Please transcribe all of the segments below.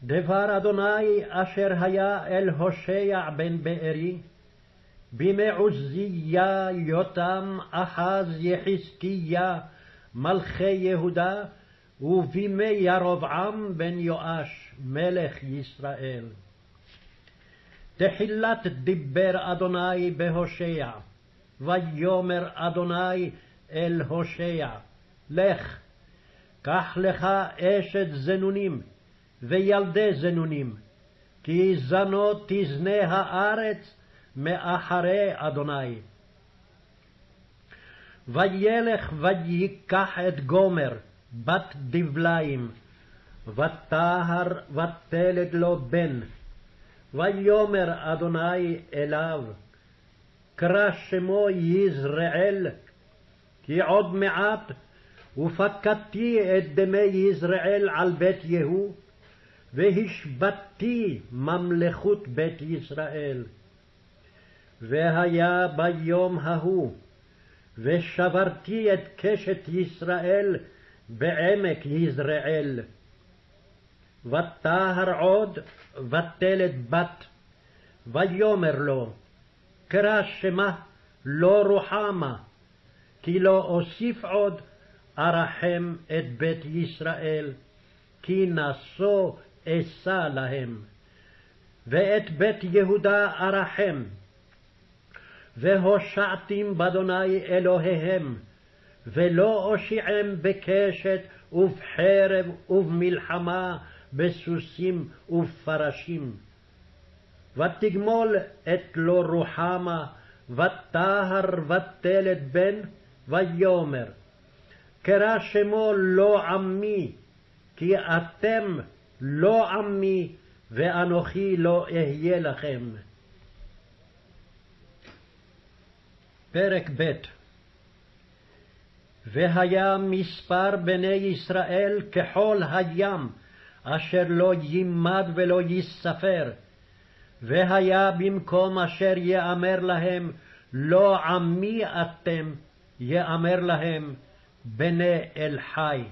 דבר אדוני אשר היה אל הושע בן בארי, בימי עוזיה, יותם, אחז, יחזקיה, מלכי יהודה, ובימי ירבעם בן יואש, מלך ישראל. תחילת דיבר אדוני בהושע, ויאמר אדוני אל הושע, לך, קח לך אשת זנונים, וילדי זנונים, כי זנות תזנה הארץ מאחרי אדוני. וילך ויקח את גומר, בת דבליים, וטהר ותלד לו בן. ויאמר אדוני אליו, קרא שמו יזרעאל, כי עוד מעט ופקדתי את דמי יזרעאל על בית יהוא, והשבתתי ממלכות בית ישראל. והיה ביום ההוא, ושברתי את קשת ישראל בעמק יזרעאל. וטהר עוד ותלד בת, ויאמר לו, קרא שמה לא רוחמה, כי לא אוסיף עוד ארחם את בית ישראל, כי נשוא אשא להם. ואת בית יהודה ארחם, והושעתים באדוני אלוהיהם, ולא אושיעם בקשת ובחרב ובמלחמה, בסוסים ובפרשים. ותגמול את לא רוחמה, וטהר ותלד בן, ויאמר, קרא שמו לא עמי, כי אתם לא עמי, ואנוכי לא אהיה לכם. פרק ב'. והיה מספר בני ישראל כחול הים, אשר לא יימד ולא יספר. והיה במקום אשר יאמר להם, לא עמי אתם, יאמר להם, בני אל חי.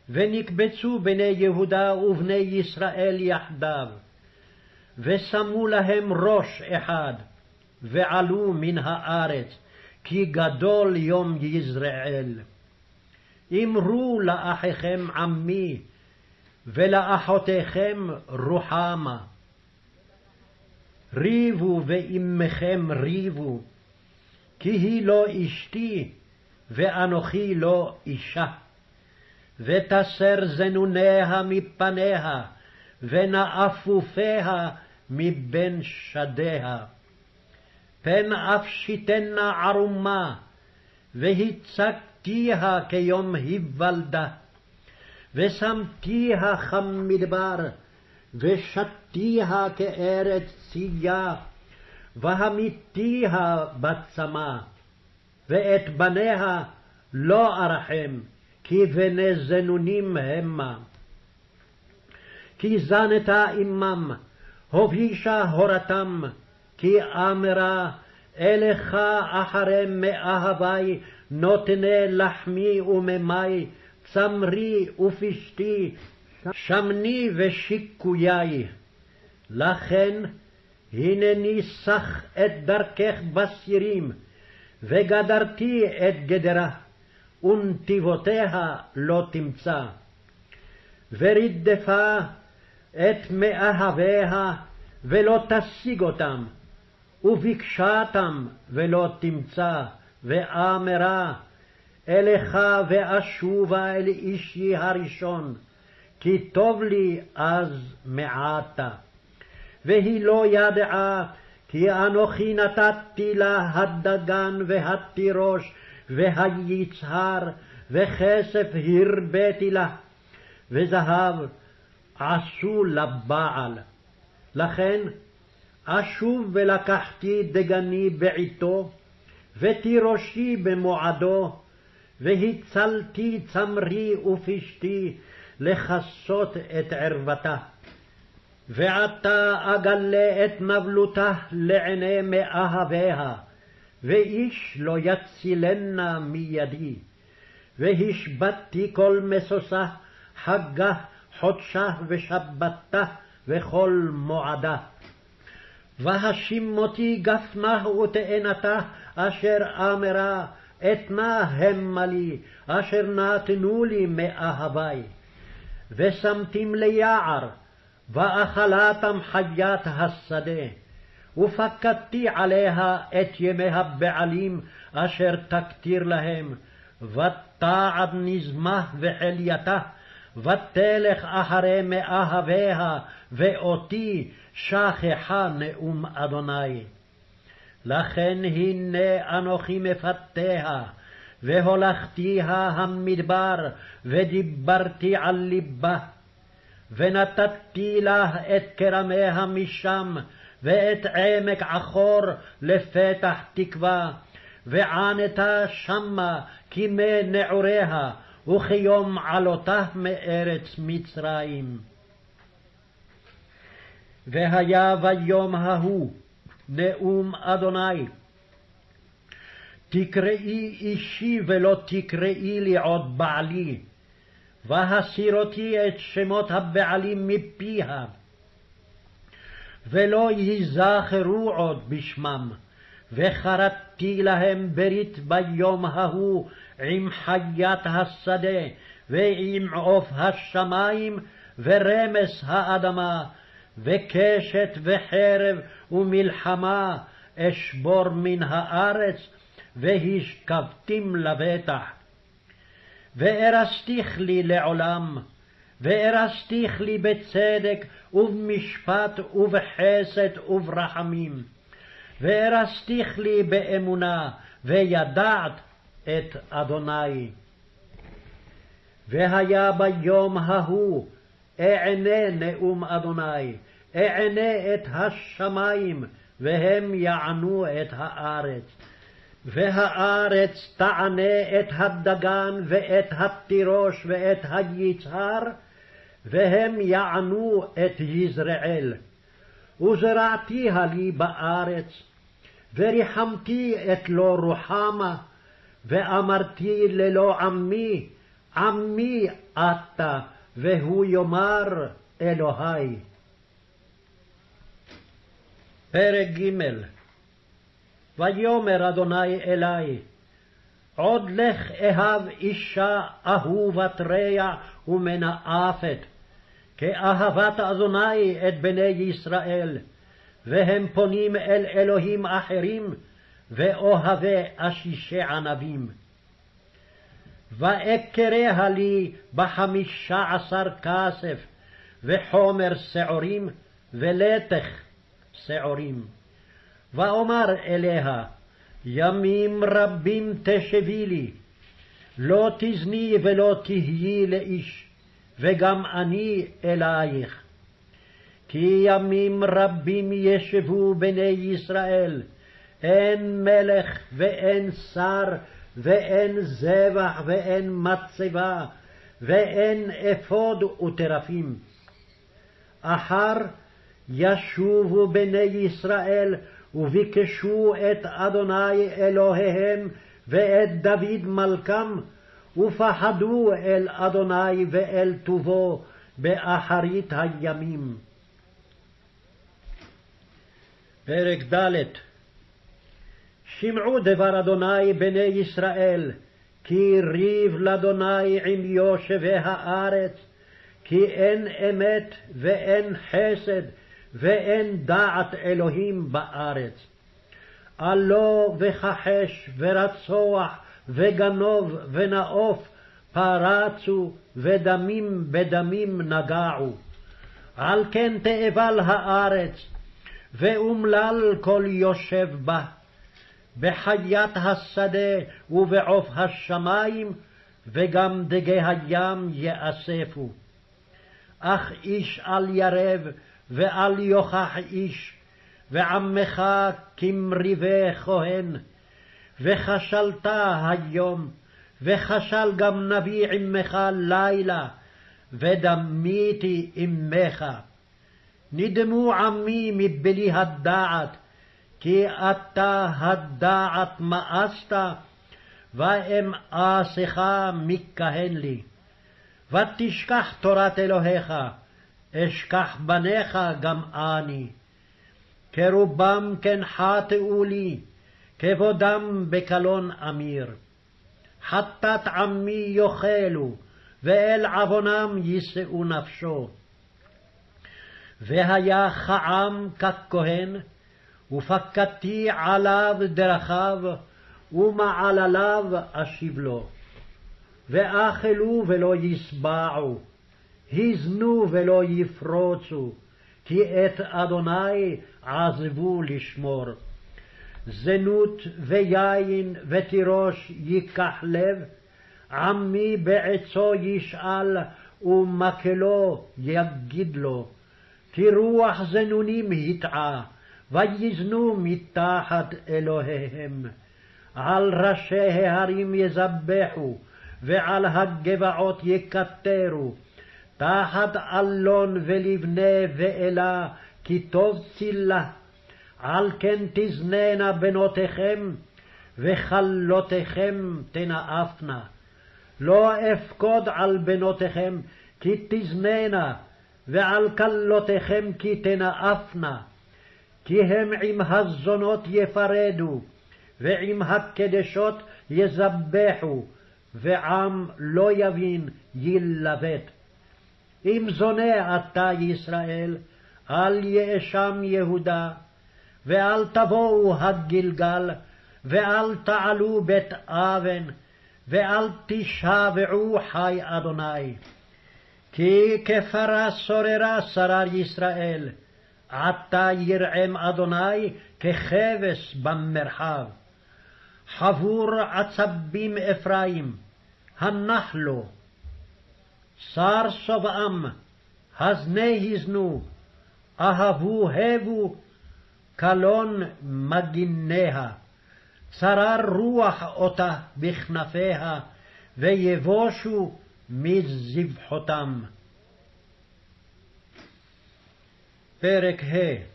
ונקבצו בני יהודה ובני ישראל יחדיו, ושמו להם ראש אחד, ועלו מן הארץ, כי גדול יום יזרעאל. אמרו לאחיכם עמי, ולאחותיכם רוחמה. ריבו ואימכם ריבו, כי היא לא אשתי, ואנוכי לא אישה. ותסר זנוניה מפניה, ונאפופיה מבין שדיה. פן אפשיתנה ערומה, והצגתיה כיום היוולדה. ושמתיה כמדבר, ושתיה כארץ צייה, והמיתיה בצמא. ואת בניה לא ארחם, כי בני זנונים המה. כי זנתה עמם, הובישה הורתם, כי אמרה, אלך אחרי מאהבי, נותני לחמי וממי, צמרי ופשתי, שמני ושיקויי. לכן הנני סח את דרכך בסירים, וגדרתי את גדרה, ונתיבותיה לא תמצא. ורדפה את מאהביה, ולא תשיג אותם, וביקשתם ולא תמצא, ואמרה, אלך ואשובה אל אישי הראשון, כי טוב לי אז מעתה. והיא לא ידעה, כי אנוכי נתתי לה הדגן והתירוש והיצהר, וכסף הרביתי לה, וזהב עשו לבעל. לכן אשוב ולקחתי דגני בעתו, ותירושי במועדו, והצלתי צמרי ופשתי לכסות את ערוותה. ועתה אגלה את נבלותה לעיני מאהביה, ואיש לא יצילנה מידי. והשבתתי כל משושה, חגה חודשה ושבתה וכל מועדה. והשימותי גפנה ותאנתה אשר אמרה אתנה המה לי אשר נתנו לי מאהבי. ושמתים ליער ואכלתם חיית השדה. ופקדתי עליה את ימי הבעלים אשר תקטיר להם, ותעד נזמה וחלייתה, ותלך אחרי מאהביה, ואותי שכחה נאום אדוני. לכן הנה אנוכי מפתיה, והולכתיה המדבר, ודיברתי על ליבה. ונתתי לה את כרמיה משם, ואת עמק עכור לפתח תקווה, וענתה שמה כמי נעוריה, וכיום עלותה מארץ מצרים. והיה ביום ההוא נאום אדוני, תקראי אישי ולא תקראי לי עוד בעלי, והסירותי את שמות הבעלים מפיה, ולא ייזכרו עוד בשמם. וחרתי להם ברית ביום ההוא עם חיית השדה, ועם עוף השמים, ורמס האדמה, וקשת וחרב ומלחמה אשבור מן הארץ, והשכבתים לבטח. וארסתיך לי לעולם, וארסתיך לי בצדק ובמשפט ובחסד וברחמים, וארסתיך לי באמונה, וידעת את אדוני. והיה ביום ההוא אענה נאום אדוני, אענה את השמיים, והם יענו את הארץ. והארץ תענה את הדגן ואת התירוש ואת היצהר, והם יענו את יזרעאל. וזרעתיה לי בארץ, וריחמתי את לא רוחמה, ואמרתי ללא עמי, עמי אתה, והוא יאמר אלוהי. פרק ג'. ויאמר אדוני אלי, עוד לך אהב אישה אהובת רע ומנאפת, כאהבת אדוני את בני ישראל, והם פונים אל אלוהים אחרים, ואוהבי אשישי ענבים. ואקריה לי 15 כסף, וחומר שעורים, ולתך שעורים. ואומר אליה, ימים רבים תשבי לי, לא תזני ולא תהיי לאיש, וגם אני אלייך. כי ימים רבים ישבו בני ישראל, אין מלך ואין שר, ואין זבח ואין מצבה, ואין אפוד וטרפים. אחר ישובו בני ישראל, וביקשו את אדוני אלוהיהם ואת דוד מלכם, ופחדו אל אדוני ואל טובו באחרית הימים. פרק ד'. שמעו דבר אדוני בני ישראל, כי ריב לאדוני עם יושבי הארץ, כי אין אמת ואין חסד ואין דעת אלוהים בארץ. עלו וכחש ורצוח וגנוב ונאוף פרצו, ודמים בדמים נגעו. על כן תאבל הארץ, ואומלל כל יושב בה, בחיית השדה ובעוף השמים, וגם דגי הים יאספו. אך איש אל ירב ואל יוכח איש, ועמך כמריבי כהן. וכשלת היום, וכשל גם נביא עמך לילה, ודמיתי עמך. נדמו עמי מבלי הדעת, כי אתה הדעת מאסת, ואמאסך מכהן לי. ותשכח תורת אלוהיך, אשכח בניך גם אני. כרובם כן חטאו לי, כבודם בקלון אמיר. חטאת עמי יאכלו, ואל עוונם יישאו נפשו. והיה כעם ככהן, ופקדתי עליו דרכיו, ומעלליו אשיב לו. ואכלו ולא ישבעו, הזנו ולא יפרוצו, כי את אדוני עזבו לשמור. זנות ויין ותירוש ייקח לב, עמי בעצו ישאל ומקלו יגיד לו. כי רוח זנונים הטעה, ויזנו מתחת אלוהיהם. על ראשי ההרים יזבחו, ועל הגבעות יקטרו, תחת אלון ולבנה ואלה, כי טוב צילה. על כן תזננה בנותיכם, וכלותיכם תנאפנה. לא אפקוד על בנותיכם, כי תזננה, ועל כלותיכם כי תנאפנה. כי הם עם הזונות יפרדו, ועם הקדשות יזבחו, ועם לא יבין ילבט. אם זונה אתה ישראל, אל יאשם יהודה, ואל תבואו הגלגל, ואל תעלו בית אבן, ואל תשבעו חי אדוני. כי כפרה סוררה שרר ישראל, עתה ירעם אדוני ככבש במרחב. חבור עצבים אפרים, הנח לו. שר סובעם, הזנה הזנו, אהבו הבו, קלון מגיניה. צרר רוח אותה בכנפיה, ויבושו מזבחותם. פרק ה'.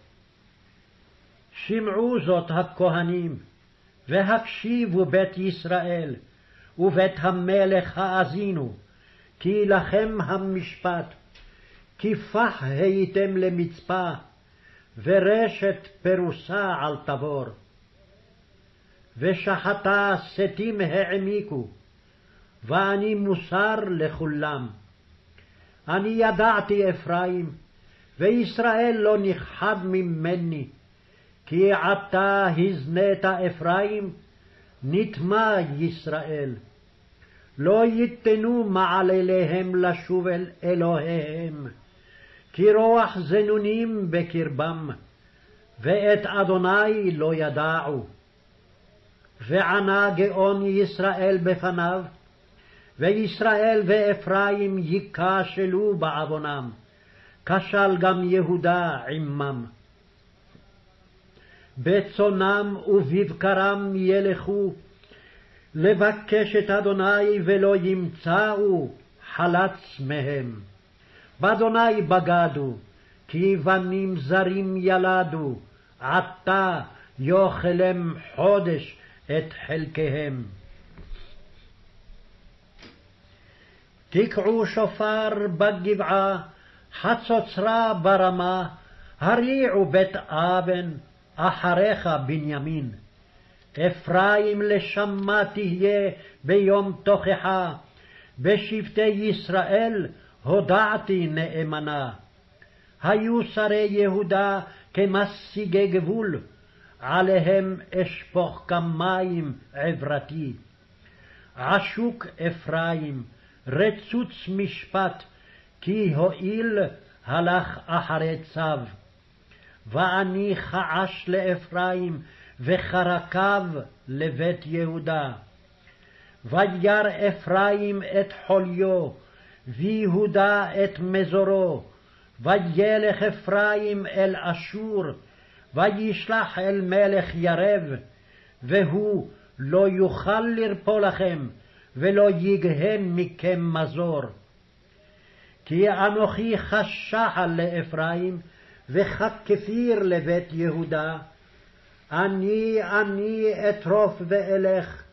שמעו זאת הכהנים, והקשיבו בית ישראל, ובית המלך האזינו, כי לכם המשפט, כי פח הייתם למצפה, ורשת פרוסה על תבור. ושחתה שתים העמיקו, ואני מוסר לכולם. אני ידעתי אפרים, וישראל לא נכחד ממני, כי עתה הזנית אפרים, נטמע ישראל. לא ייתנו מעלליהם לשוב אל אלוהיהם, כי רוח זנונים בקרבם, ואת אדוני לא ידעו. וענה גאון ישראל בפניו, וישראל ואפרים ייכשלו בעוונם, כשל גם יהודה עמם. בצונם ובבקרם ילכו, לבקש את אדוני ולא ימצאו, חלץ מהם. באדוני בגדו, כי בנים זרים ילדו, עתה יאכלם חודש את חלקיהם. תקעו שופר בגבעה, חצוצרה ברמה, הריעו בית אבן, אחריך בנימין. אפרים לשמה תהיה ביום תוכחה, בשבטי ישראל הודעתי נאמנה. היו שרי יהודה כמשיגי גבול, עליהם אשפוך כמים עברתי. עשוק אפרים, רצוץ משפט, כי הואיל הלך אחרי צו. ואני חעש לאפרים, וחרקיו לבית יהודה. וירא אפרים את חוליו, ויהודה את מזורו. וילך אפרים אל אשור, וישלח אל מלך ירב, והוא לא יוכל לרפוא לכם, ולא יגהם מכם מזור. כי אנוכי חשחל לאפרים, וככפיר לבית יהודה. אני אטרוף ואלך,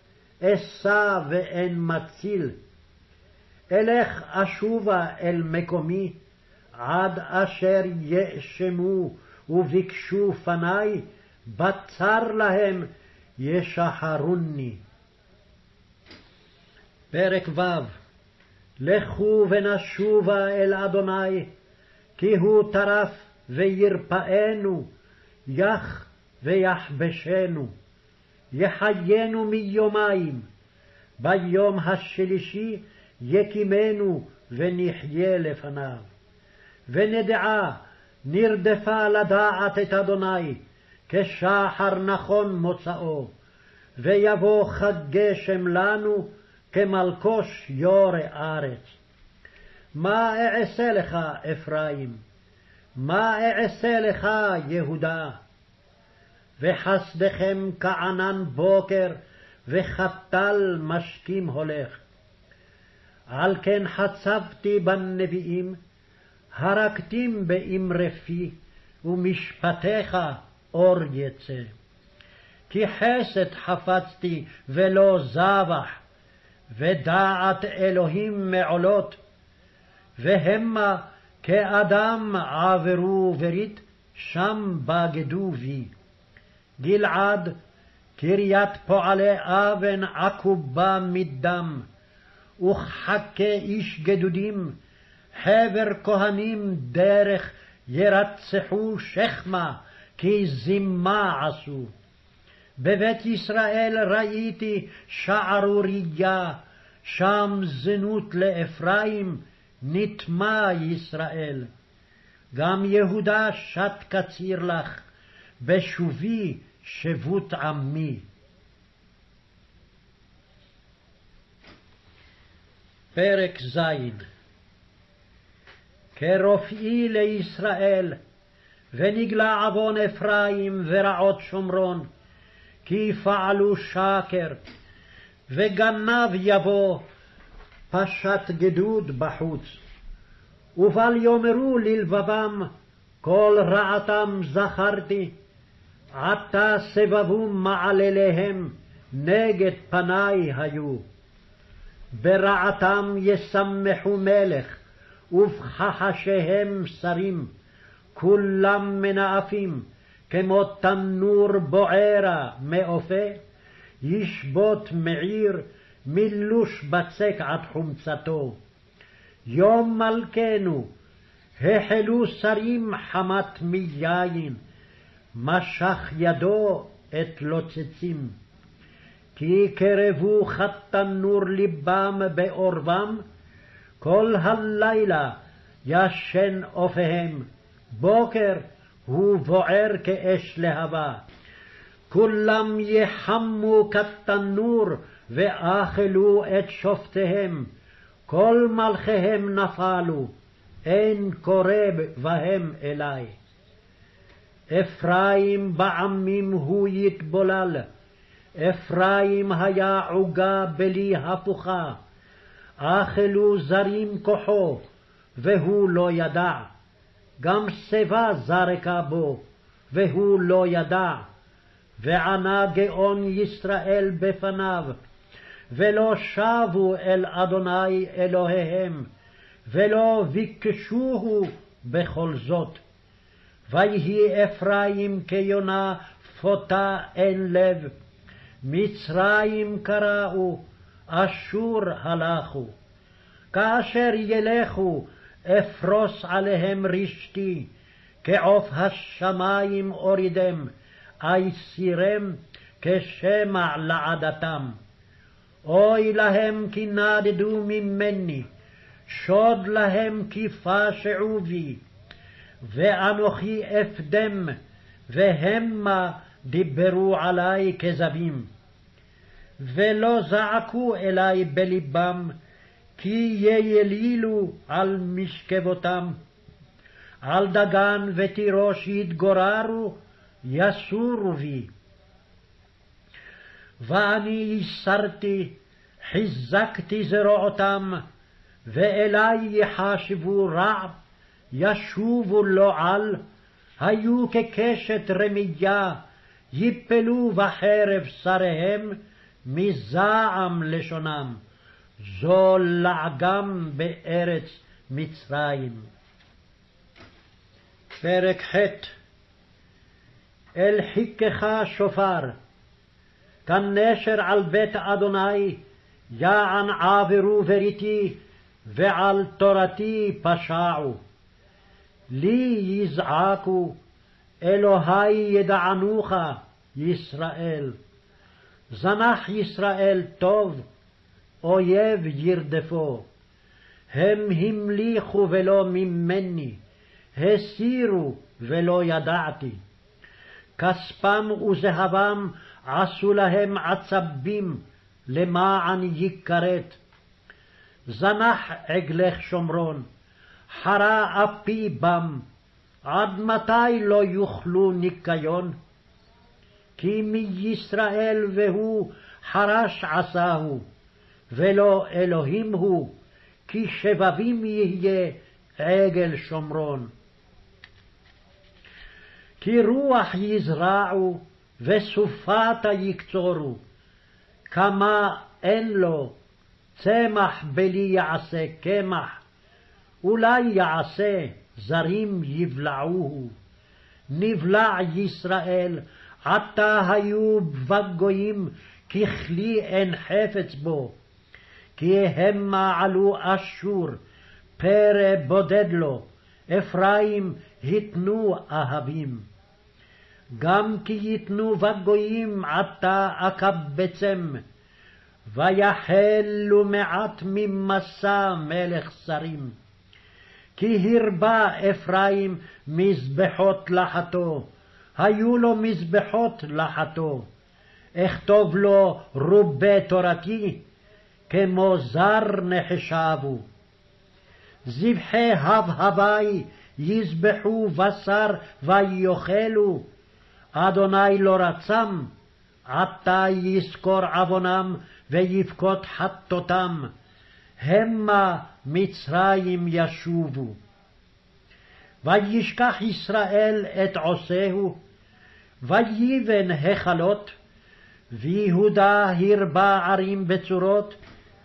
אשא ואין מציל. אלך אשובה אל מקומי, עד אשר יאשמו וביקשו פני, בצר להם ישחרוני. פרק ו'. לכו ונשובה אל אדוני, כי הוא טרף וירפאנו, יח ויחבשנו, יחיינו מיומיים, ביום השלישי יקימנו ונחיה לפניו. ונדעה נרדפה לדעת את אדוני, כשחר נכון מוצאו, ויבוא חג גשם לנו, כמלקוש יורה ארץ. מה אעשה לך אפרים? מה אעשה לך יהודה? וחסדכם כענן בוקר, וחתל משכים הולך. על כן חצבתי בנביאים, הרקתים באמרי פי, ומשפטיך אור יצא. כי חסד חפצתי ולא זבח, ודעת אלוהים מעולות, והמה כאדם עברו ברית, שם בגדו בי. גלעד, קריית פועלי אבן עקובה מדם, וכחכה איש גדודים, חבר כהנים דרך ירצחו שכמה, כי זימה עשו. בבית ישראל ראיתי שערוריה, שם זנות לאפרים, נטמע ישראל. גם יהודה שת קציר לך, בשובי שבות עמי. פרק ז'. כרופאי לישראל, ונגלה עוון אפרים ורעות שומרון, כי פעלו שקר, וגנב יבוא, פשט גדוד בחוץ. ובל יאמרו ללבבם, כל רעתם זכרתי, עתה סבבו מעלליהם, נגד פני היו. ברעתם ישמחו מלך, ובכחשיהם שרים, כולם מנאפים, כמו תנור בוערה מאופה, ישבות מעיר, מילוש בצק עד חומצתו. יום מלכנו, החלו שרים חמת מיין, משך ידו את לוצצים. כי קרבו חתנור ליבם בעורבם, כל הלילה ישן אופיהם, בוקר הוא בוער כאש להבה. כולם יחמו כתנור ואכלו את שופטיהם, כל מלכיהם נפלו, אין קורב בהם אלי. אפרים בעמים הוא יתבולל, אפרים היה עוגה בלי הפוכה, אכלו זרים כוחו, והוא לא ידע, גם שיבה זרקה בו, והוא לא ידע, וענה גאון ישראל בפניו, ולא שבו אל אדוני אלוהיהם, ולא ביקשוהו בכל זאת. ויהי אפרים כיונה פותה אין לב, מצרים קראו, אשור הלכו. כאשר ילכו אפרוס עליהם רשתי, כעוף השמים אורידם, אייסירם כשמע לעדתם. אוי להם כי נדדו ממני, שוד להם כי פשעו בי. ואנוכי אפדם, והמה דיברו עלי כזבים. ולא זעקו אלי בלבם, כי יילילו על משכבותם. על דגן ותירוש יתגוררו, יסורו בי. ואני יסרתי, חיזקתי זרועותם, ואלי יחשבו רע, ישובו לו על, היו כקשת רמייה, יפלו בחרב שריהם, מזעם לשונם, זו לעגם בארץ מצרים. פרק ח' אל חיכך שופר, כנשר על בית אדוני, יען עברו בריתי, ועל תורתי פשעו. לי יזעקו, אלוהי ידענוך, ישראל. זנח ישראל טוב, אויב ירדפו. הם המליכו ולא ממני, הסירו ולא ידעתי. כספם וזהבם עשו להם עצבים, למען יכרת. זנח עגלך שומרון, חרה אפי בם, עד מתי לא יוכלו ניקיון? כי מישראל והוא חרש עשהו, ולא אלוהים הוא, כי שבבים יהיה עגל שומרון. כי רוח יזרעו, וסופתה יקצורו, כמה אין לו, צמח בלי יעשה קמח, אולי יעשה, זרים יבלעוהו. נבלע ישראל, עתה היו בגויים, ככלי אין חפץ בו. כי המה עלו אשור, פרא בודד לו, אפרים התנו אהבים. גם כי יתנו בגויים עתה אקבצם, ויחלו מעט ממסע מלך שרים. כי הרבה אפרים מזבחות לחתו, היו לו מזבחות לחתו. אכתוב לו רובי תורתי, כמו זר נחשבו. זבחי הבהבי יזבחו בשר ויאכלו, אדוני לא רצם, עתה יזכור עוונם ויבכות חטאותם, המה מצרים ישובו. וישכח ישראל את עושהו, ויבן היכלות, ויהודה הרבה ערים בצורות,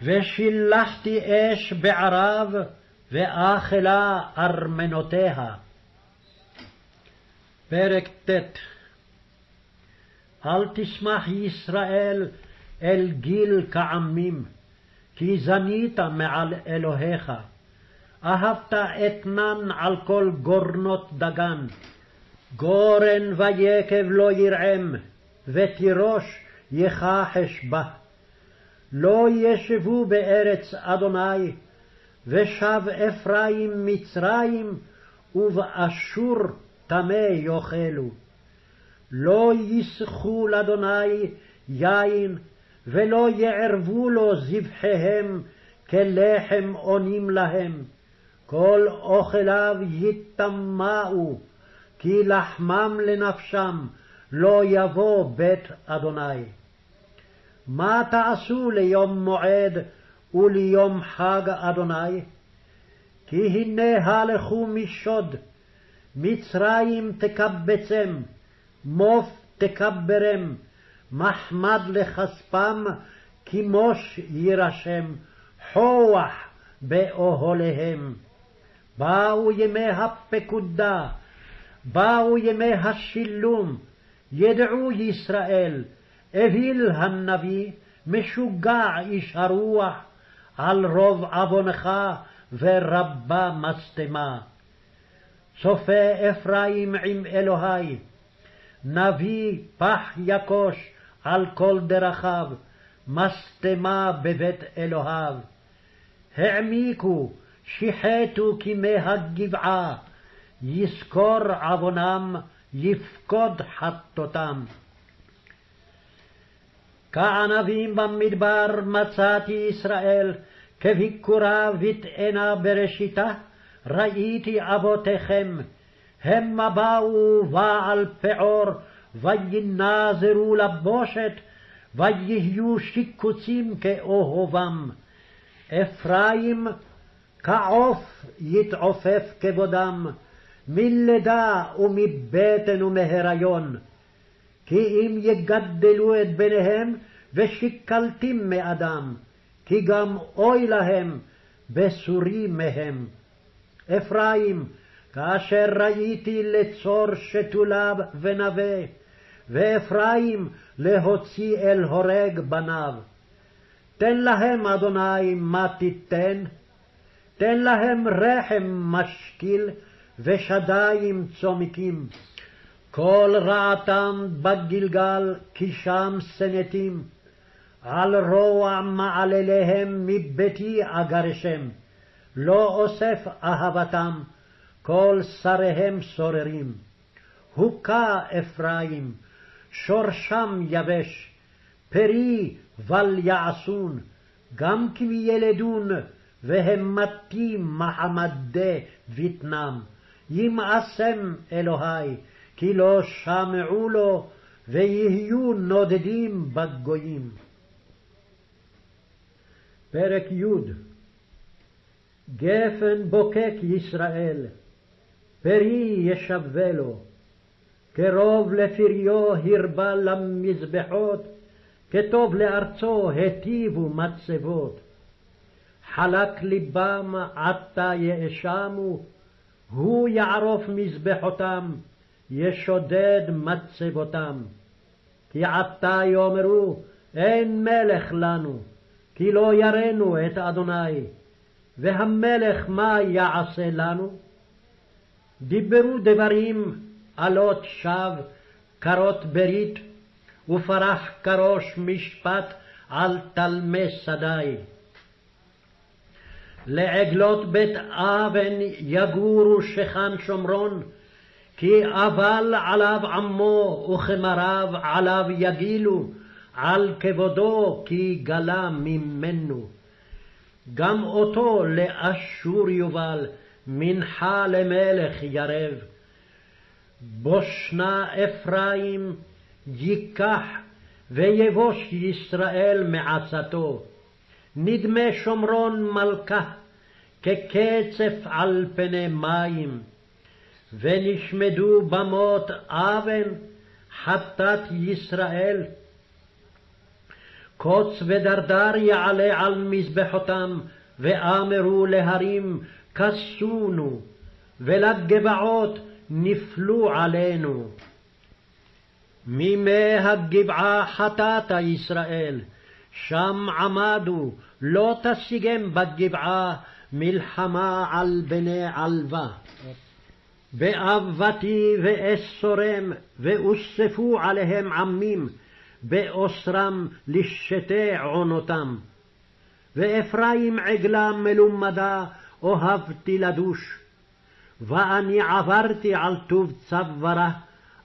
ושילחתי אש בערב, ואכלה ארמנותיה. פרק ט' אל תשמח ישראל אל גיל כעמים, כי זנית מעל אלוהיך. אהבת אתנן על כל גורנות דגן. גורן ויקב לא ירעם, ותירוש יכחש בה. לא ישבו בארץ אדוני, ושב אפרים מצרים, ובאשור טמא יאכלו. לא יסחו לאדוני יין, ולא יערבו לו זבחיהם, כלחם עונים להם. כל אוכליו יטמאו, כי לחמם לנפשם, לא יבוא בית אדוני. מה תעשו ליום מועד וליום חג אדוני? כי הנה הלכו משוד, מצרים תקבצם, מוף תקברם, מחמד לכספם, כמוש יירשם, חוח באוהליהם. באו ימי הפקודה, באו ימי השילום, ידעו ישראל, אוויל הנביא, משוגע איש הרוח, על רוב עוונך ורבה משטמה. צופה אפרים עם אלוהי, נביא פח יקוש על כל דרכיו, משטמה בבית אלוהיו. העמיקו, שיחתו כמי הגבעה, יזכור עוונם, יפקוד חטאותם. כענבים במדבר מצאתי ישראל, כביקורה ותאנה בראשיתה, ראיתי אבותיכם, המה באו בעל פעור, וינזרו לבושת, ויהיו שיקוצים כאוהבם. אפרים כעוף יתעופף כבודם, מלידה ומבטן ומהיריון. כי אם יגדלו את בניהם, ושיקלתים מאדם, כי גם אוי להם בסורי מהם. אפרים, כאשר ראיתי לצור שתוליו ונווה, ואפרים להוציא אל הורג בניו. תן להם, אדוני, מה תיתן? תן להם רחם משקיל ושדיים צומקים. כל רעתם בגלגל כי שם שנאתים. על רוע מעלליהם מביתי אגרשם. לא אוסף אהבתם, כל שריהם סוררים. הוכה אפרים, שורשם יבש, פרי בל יעשון, גם כי ילדון, והם מתים מחמדי בטנם. ימאסם אלוהי, כי לא שמעו לו, ויהיו נודדים בגויים. פרק י'. גפן בוקק ישראל, פרי ישווה לו, קרוב לפריו הרבה למזבחות, כטוב לארצו היטיבו מצבות. חלק ליבם עתה יאשמו, הוא יערוף מזבחותם, ישודד מצבותם. כי עתה יאמרו, אין מלך לנו, כי לא יראנו את אדוני, והמלך מה יעשה לנו? דיברו דברים עלות שווא, קרות ברית, ופרח כראש משפט על תלמי שדי. לעגלות בית אבן יגורו שכן שומרון, כי אבל עליו עמו וכמריו עליו יגילו, על כבודו כי גלה ממנו. גם אותו לאשור יובל, מנחה למלך ירב. בושנה אפרים ייקח, ויבוש ישראל מעצתו. נדמה שומרון מלכה, כקצף על פני מים. ונשמדו במות אבן, חטאת ישראל. קוץ ודרדר יעלה על מזבחותם, ואמרו להרים כסונו, ולגבעות נפלו עלינו. מימי הגבעה חטאת ישראל, שם עמדו, לא תשיגם בגבעה, מלחמה על בני עלווה. באבתי ואסורם, ואוספו עליהם עמים, באוסרם לשתי עונותם. ואפרים עגלה מלומדה, אוהבתי לדוש. ואני עברתי על טוב צווארה,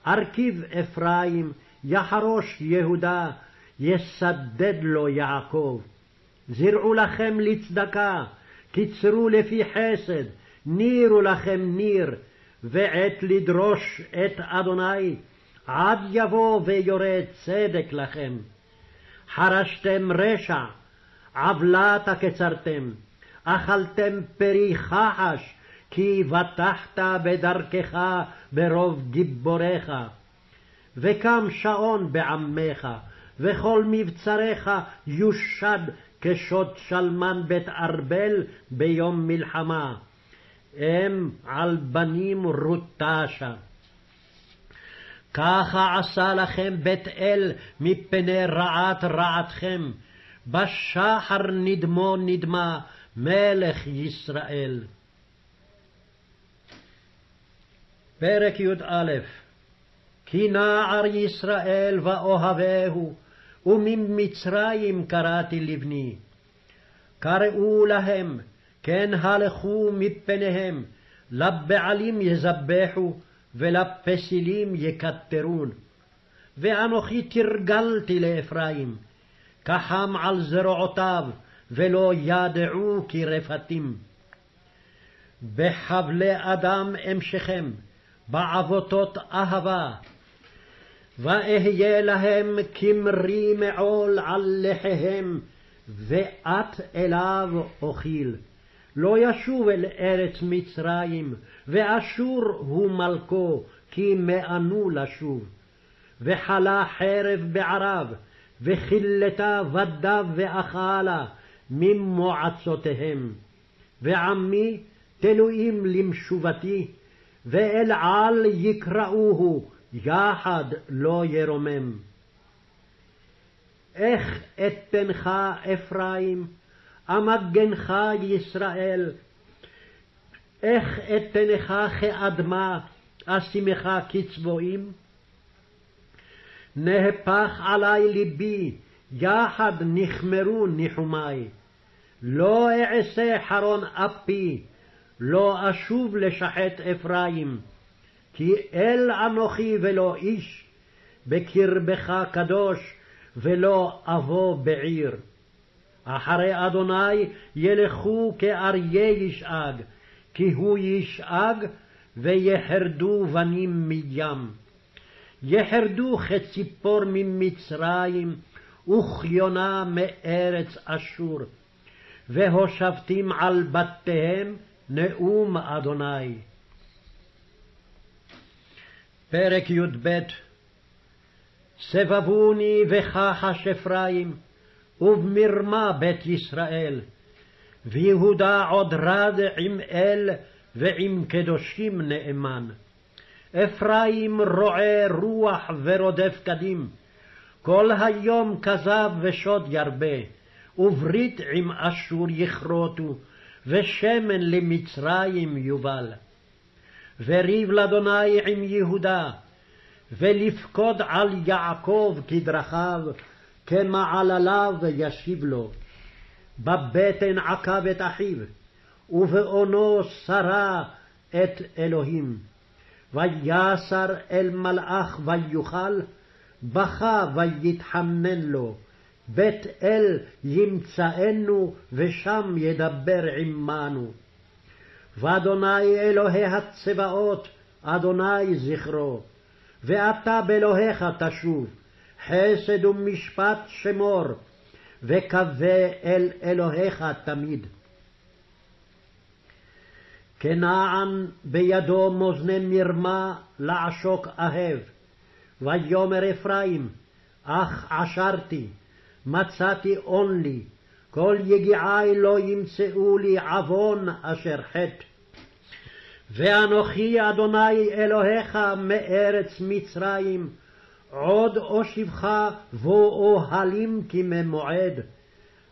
ארכיב אפרים, יחרוש יהודה, יסדד לו יעקב. זרעו לכם לצדקה, קיצרו לפי חסד, נירו לכם ניר, ועת לדרוש את אדוני, עד יבוא ויורה צדק לכם. חרשתם רשע, עוולת קצרתם, אכלתם פרי חחש, כי בטחת בדרכך ברוב גיבוריך. וקם שעון בעמך, וכל מבצריך יושד כשוד שלמן בית ארבל ביום מלחמה. אם על בנים רוטשה. ככה עשה לכם בית אל מפני רעת רעתכם, בשחר נדמו נדמה מלך ישראל. פרק י"א. כי נער ישראל ואוהבהו, וממצרים קראתי לבני. קראו להם, כן הלכו מפניהם, לבעלים יזבחו, ולפסילים יקטרון. ואנוכי תרגלתי לאפרים, כחם על זרועותיו, ולא ידעו כי רפתים. בחבלי אדם המשכם, בעבותות אהבה, ואהיה להם כמרי מעול על לחיהם, ואת אליו אוכיל. לא ישוב אל ארץ מצרים, ואשור הוא מלכו, כי מאנו לשוב. וחלה חרב בערב, וכילתה בדב ואכלה, ממועצותיהם. ועמי תלויים למשובתי, ואל על יקראוהו, יחד לא ירומם. איך אתנך אפרים, אמגנך ישראל, איך אתנך כאדמה, אשימך כצבועים? נהפך עלי ליבי, יחד נחמרו ניחומי. לא אעשה חרון אפי, לא אשוב לשחט אפרים, כי אל אנוכי ולא איש, בקרבך קדוש, ולא אבוא בעיר. אחרי אדוני ילכו כאריה ישאג, כי הוא ישאג, ויחרדו בנים מים. יחרדו כציפור ממצרים, וכיונה מארץ אשור, והושבתים על בתיהם נאום אדוני. פרק י"ב. סבבוני וכחש אפרים, ובמרמה בית ישראל, ויהודה עוד רד עם אל ועם קדושים נאמן. אפרים רועה רוח ורודף קדים, כל היום כזב ושוד ירבה, וברית עם אשור יכרותו, ושמן למצרים יובל. וריב לאדוני עם יהודה, ולפקוד על יעקב כדרכיו, כמעלליו ישיב לו. בבטן עקב את אחיו, ובאונו שרה את אלוהים. ויסר אל מלאך ויוכל, בכה ויתחנן לו. בית אל ימצאנו, ושם ידבר עמנו. ואדוני אלוהי הצבאות, אדוני זכרו, ואתה באלוהיך תשוב, חסד ומשפט שמור, וקווה אל אלוהיך תמיד. כנען בידו מאזני מרמה לעשוק אהב, ויאמר אפרים, אך עשרתי, מצאתי און לי, כל יגיעי לא ימצאו לי עוון אשר חטא. ואנוכי אדוני אלוהיך מארץ מצרים, עוד אושיבך ואוהלים כממועד.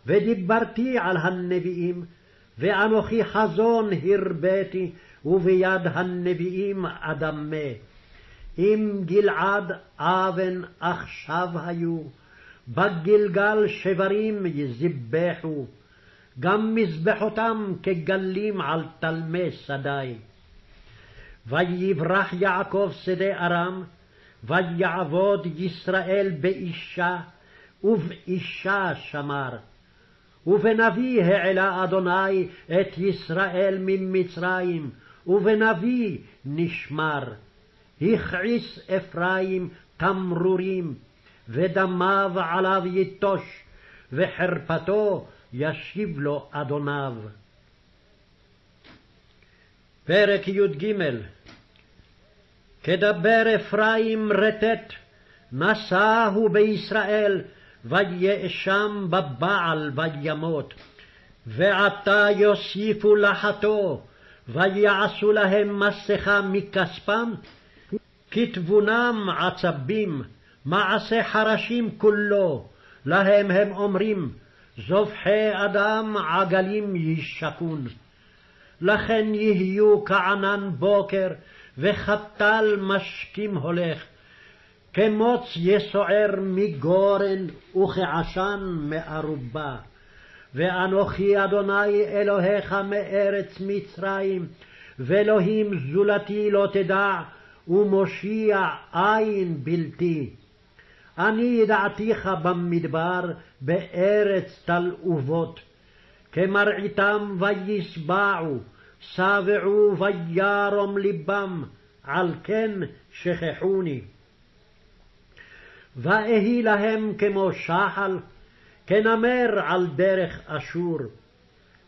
ודיברתי על הנביאים, ואנוכי חזון הרביתי, וביד הנביאים אדמה. אם גלעד אבן עכשיו היו, בגלגל שברים יזבחו, גם מזבחותם כגלים על תלמי שדי. ויברח יעקב שדה ארם, ויעבוד ישראל באישה, ובאישה שמר. ובנביא העלה אדוני את ישראל ממצרים, ובנביא נשמר. הכעיס אפרים תמרורים, ודמיו עליו יתוש, וחרפתו ישיב לו אדוניו. פרק י"ג. כדבר אפרים רטט, נשאהו בישראל, ויאשם בבעל וימות. ועתה יוסיפו לחתו, ויעשו להם מסכה מכספם, כתבונם עצבים, מעשה חרשים כולו. להם הם אומרים, זובחי אדם עגלים ישקון. לכן יהיו כענן בוקר, וחתל משקים הולך, כמוץ יסוער מגורן, וכעשן מארובה. ואנוכי אדוני אלוהיך מארץ מצרים, ואלוהים זולתי לא תדע, ומושיע אין בלתי. אני ידעתיך במדבר, בארץ תלאובות, כמרעיתם וישבעו, שבעו וירום ליבם, על כן שכחוני. ואהי להם כמו שחל, כנמר על דרך אשור.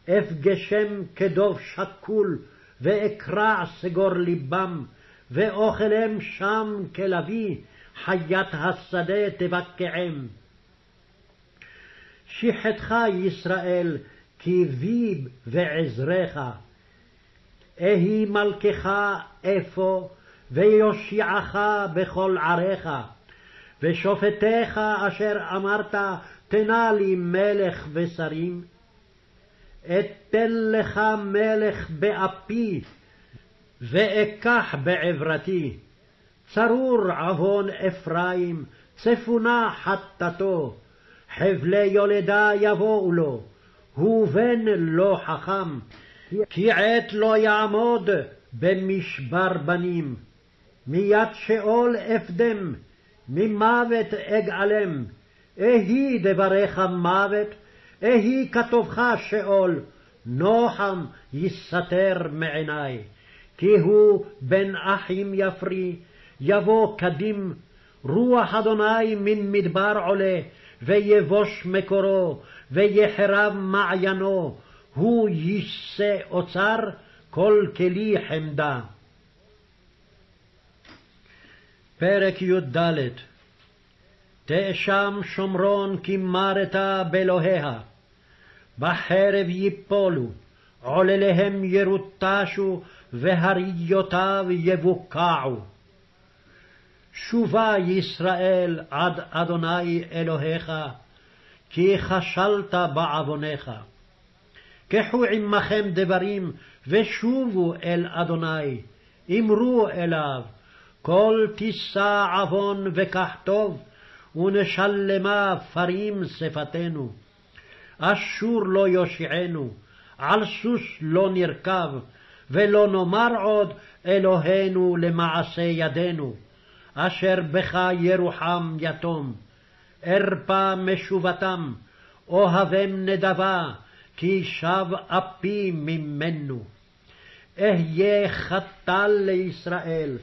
אפגשם כדוב שקול, ואקרע סגור ליבם, ואוכלם שם כלביא, חיית השדה תבקעם. שחתך ישראל, כי ביב ועזרך. אהי מלכך אפוא, ויושיעך בכל עריך. ושופטיך אשר אמרת, תנה לי מלך ושרים. אתן לך מלך באפי, ואקח בעברתי. צרור עוון אפרים, צפונה חטאתו. חבלי יולדה יבואו לו, הוא בן לא חכם. כי עת לא יעמוד במשבר בנים. מיד שאול אפדם, ממוות אגאלם. אהי דבריך מוות, אהי כתובך שאול. נוחם יסתר מעיני. כי הוא בן אחים יפרי, יבוא קדים. רוח אדוני מן מדבר עולה, ויבוש מקורו, ויחרב מעיינו. הוא יישא אוצר, כל כלי חמדה. פרק י"ד. תאשם שומרון כי מרתה באלוהיה. בחרב יפולו, עולליהם ירוטשו, והריותיו יבוקעו. שובה ישראל עד אדוני אלוהיך, כי כשלת בעוונך. קחו עמכם דברים, ושובו אל אדוני, אמרו אליו, כל תישא עוון וקח טוב, ונשלמה פרים שפתנו. אשור לא יושיענו, על סוס לא נרכב, ולא נאמר עוד אלוהינו למעשה ידינו. אשר בך ירוחם יתום, ארפה משובתם, אוהבם נדבה, כי שב אפי ממנו. אהיה חתל לישראל,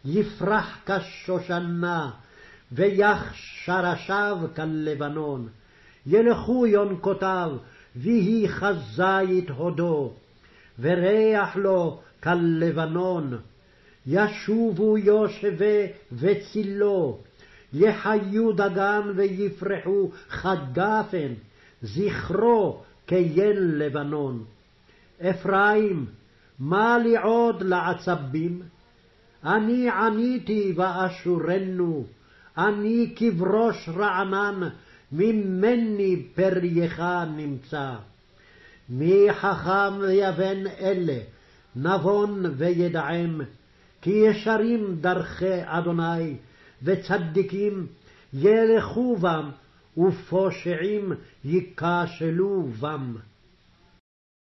יפרח כשושנה, ויח שרשיו כלבנון. ילכו יונקותיו, ויהי כזית הודו, וריח לו כלבנון. ישובו יושבי וצילו, יחיו דגן ויפרחו חגפן, זכרו כיל לבנון. אפרים, מה לי עוד לעצבים? אני עניתי ואשורנו, אני כברוש רענן, ממני פרייך נמצא. מי חכם ויבן אלה, נבון וידעם, כי ישרים דרכי אדוני, וצדיקים ילכו בם, ופושעים ייכשלו בם.